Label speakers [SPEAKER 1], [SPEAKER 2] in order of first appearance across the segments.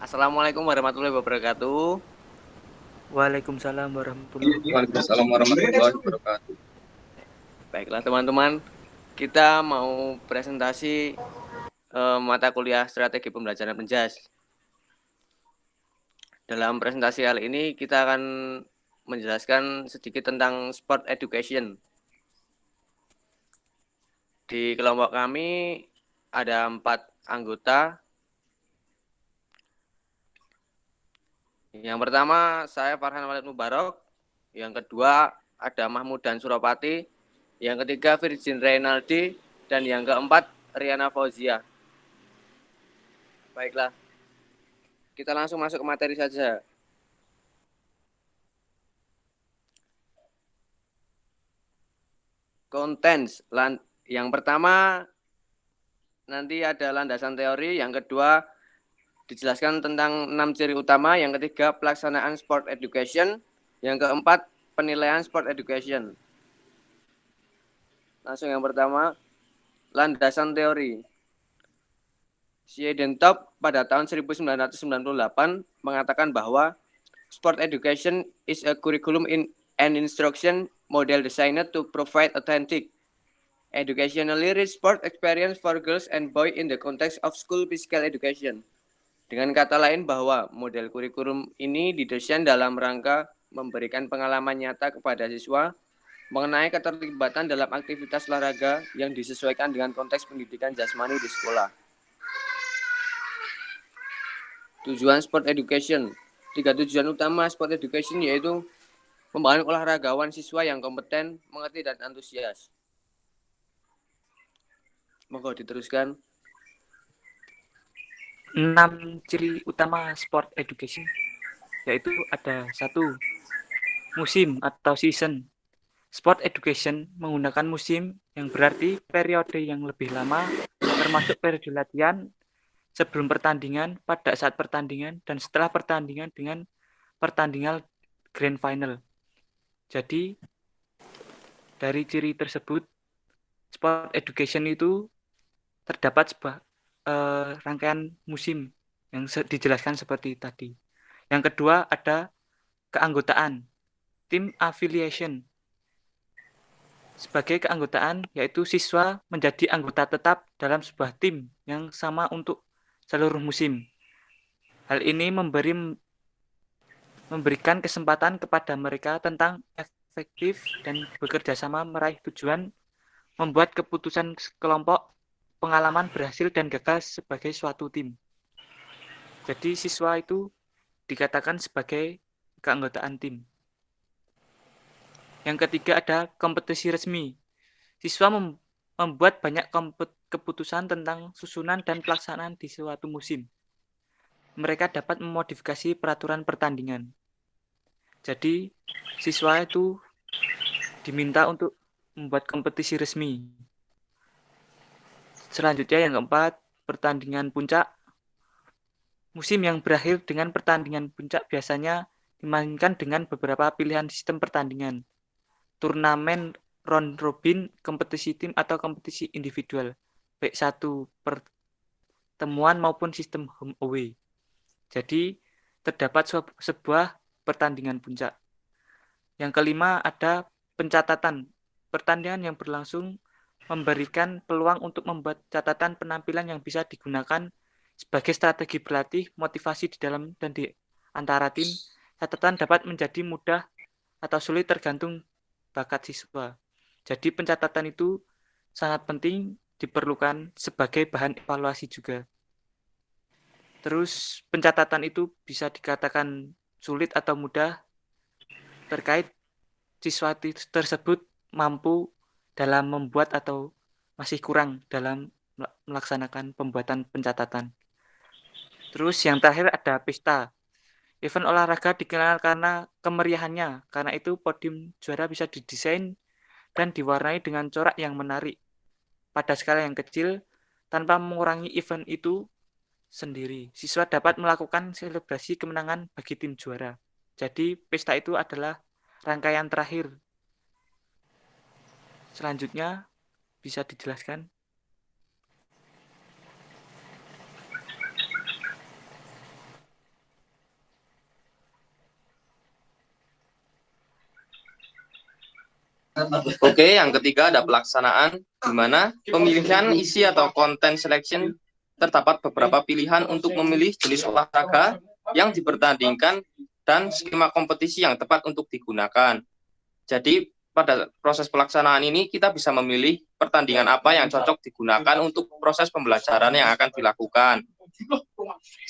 [SPEAKER 1] Assalamualaikum warahmatullahi wabarakatuh.
[SPEAKER 2] Waalaikumsalam warahmatullahi wabarakatuh.
[SPEAKER 3] Waalaikumsalam warahmatullahi wabarakatuh.
[SPEAKER 1] Baiklah teman-teman, kita mau presentasi mata kuliah strategi pembelajaran penjas. Dalam presentasi kali ini kita akan menjelaskan sedikit tentang sport education. Di kelompok kami ada 4 anggota. Yang pertama saya Farhan Walid Mubarok, yang kedua ada Mahmudan Suropati, yang ketiga Virgin Reynaldi, dan yang keempat Riana Fauzia. Baiklah, kita langsung masuk ke materi saja. Contents. Yang pertama nanti ada landasan teori, yang kedua dijelaskan tentang 6 ciri utama, yang ketiga pelaksanaan sport education, yang keempat penilaian sport education. Langsung yang pertama, landasan teori. Siedentop pada tahun 1998 mengatakan bahwa sport education is a curriculum in an instruction model designed to provide authentic educationally rich sport experience for girls and boys in the context of school physical education. Dengan kata lain bahwa model kurikulum ini didesain dalam rangka memberikan pengalaman nyata kepada siswa mengenai keterlibatan dalam aktivitas olahraga yang disesuaikan dengan konteks pendidikan jasmani di sekolah. Tujuan sport education. 3 tujuan utama sport education yaitu membangun olahragawan siswa yang kompeten, mengerti, dan antusias. Monggo diteruskan.
[SPEAKER 2] 6 ciri utama sport education yaitu ada 1. Musim atau season. Sport education menggunakan musim yang berarti periode yang lebih lama, termasuk periode latihan sebelum pertandingan, pada saat pertandingan, dan setelah pertandingan dengan pertandingan grand final. Jadi dari ciri tersebut, sport education itu terdapat sebuah rangkaian musim yang dijelaskan seperti tadi. Yang kedua ada keanggotaan, team affiliation. Sebagai keanggotaan yaitu siswa menjadi anggota tetap dalam sebuah tim yang sama untuk seluruh musim. Hal ini memberikan kesempatan kepada mereka tentang efektif dan bekerja sama meraih tujuan, membuat keputusan kelompok, pengalaman berhasil dan gagal sebagai suatu tim. Jadi siswa itu dikatakan sebagai keanggotaan tim. Yang ketiga ada kompetisi resmi. Siswa membuat banyak keputusan tentang susunan dan pelaksanaan di suatu musim. Mereka dapat memodifikasi peraturan pertandingan. Jadi siswa itu diminta untuk membuat kompetisi resmi. Selanjutnya yang keempat, pertandingan puncak. Musim yang berakhir dengan pertandingan puncak biasanya dimainkan dengan beberapa pilihan sistem pertandingan. Turnamen round robin, kompetisi tim atau kompetisi individual, baik satu pertemuan maupun sistem home away. Jadi terdapat sebuah pertandingan puncak. Yang kelima ada pencatatan. Pertandingan yang berlangsung memberikan peluang untuk membuat catatan penampilan yang bisa digunakan sebagai strategi berlatih, motivasi di dalam dan di antara tim. Catatan dapat menjadi mudah atau sulit tergantung bakat siswa. Jadi pencatatan itu sangat penting diperlukan sebagai bahan evaluasi juga. Terus pencatatan itu bisa dikatakan sulit atau mudah terkait siswa tersebut mampu dalam membuat atau masih kurang dalam melaksanakan pembuatan pencatatan. Terus yang terakhir ada pesta. Event olahraga dikenal karena kemeriahannya. Karena itu podium juara bisa didesain dan diwarnai dengan corak yang menarik pada skala yang kecil tanpa mengurangi event itu sendiri. Siswa dapat melakukan selebrasi kemenangan bagi tim juara. Jadi pesta itu adalah rangkaian terakhir. Selanjutnya bisa dijelaskan.
[SPEAKER 3] Oke, yang ketiga ada pelaksanaan, di mana pemilihan isi atau content selection terdapat beberapa pilihan untuk memilih jenis olahraga yang dipertandingkan dan skema kompetisi yang tepat untuk digunakan. Jadi pada proses pelaksanaan ini kita bisa memilih pertandingan apa yang cocok digunakan untuk proses pembelajaran yang akan dilakukan.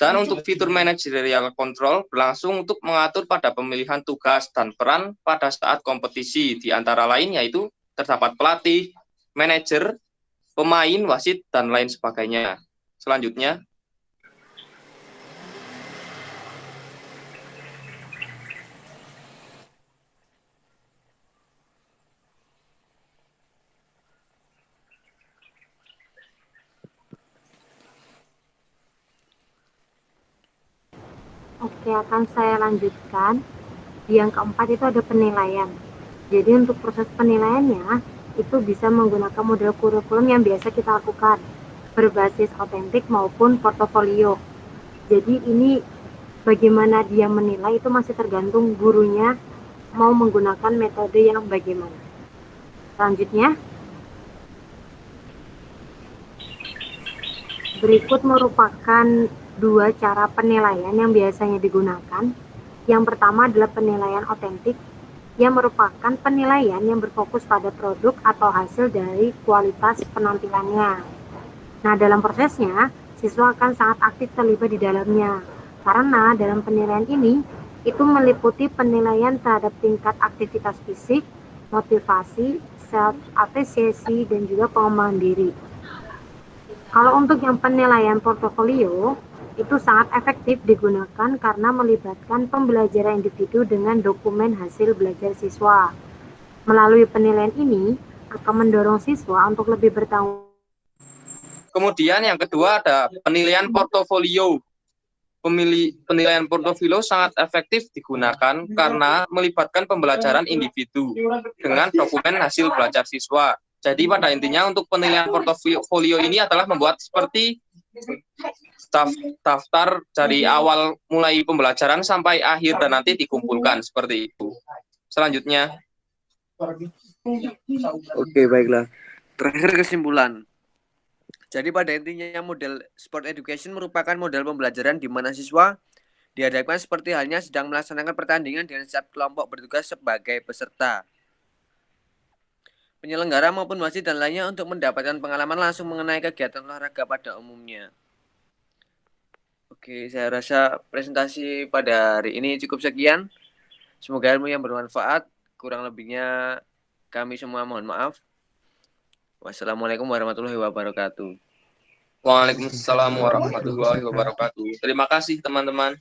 [SPEAKER 3] Dan untuk fitur managerial control berlangsung untuk mengatur pada pemilihan tugas dan peran pada saat kompetisi, di antara lain yaitu terdapat pelatih, manajer, pemain, wasit, dan lain sebagainya. Selanjutnya,
[SPEAKER 4] Oke, akan saya lanjutkan. Yang keempat itu ada penilaian. Jadi untuk proses penilaiannya itu bisa menggunakan model kurikulum yang biasa kita lakukan, berbasis otentik maupun portofolio. Jadi ini bagaimana dia menilai itu masih tergantung gurunya mau menggunakan metode yang bagaimana. Selanjutnya, berikut merupakan dua cara penilaian yang biasanya digunakan. Yang pertama adalah penilaian otentik, yang merupakan penilaian yang berfokus pada produk atau hasil dari kualitas penampilannya. Nah, dalam prosesnya, siswa akan sangat aktif terlibat di dalamnya, karena dalam penilaian ini, itu meliputi penilaian terhadap tingkat aktivitas fisik, motivasi, self-apresiasi, dan juga pengembangan diri. Kalau untuk yang penilaian portofolio, itu sangat efektif digunakan karena melibatkan pembelajaran individu dengan dokumen hasil belajar siswa. Melalui penilaian ini, akan mendorong siswa untuk lebih bertanggung.
[SPEAKER 3] kemudian yang kedua ada penilaian portofolio. Penilaian portofolio sangat efektif digunakan karena melibatkan pembelajaran individu dengan dokumen hasil belajar siswa. Jadi pada intinya untuk penilaian portofolio ini adalah membuat seperti daftar dari awal mulai pembelajaran sampai akhir dan nanti dikumpulkan seperti itu. Selanjutnya,
[SPEAKER 1] Oke, baiklah. Terakhir kesimpulan. Jadi pada intinya model sport education merupakan model pembelajaran di mana siswa dihadapkan seperti halnya sedang melaksanakan pertandingan dengan setiap kelompok bertugas sebagai peserta, penyelenggara maupun wasit dan lainnya untuk mendapatkan pengalaman langsung mengenai kegiatan olahraga pada umumnya. Oke, saya rasa presentasi pada hari ini cukup sekian. Semoga ilmu yang bermanfaat. Kurang lebihnya kami semua mohon maaf. Wassalamualaikum warahmatullahi wabarakatuh.
[SPEAKER 3] waalaikumsalam warahmatullahi wabarakatuh. Terima kasih teman-teman.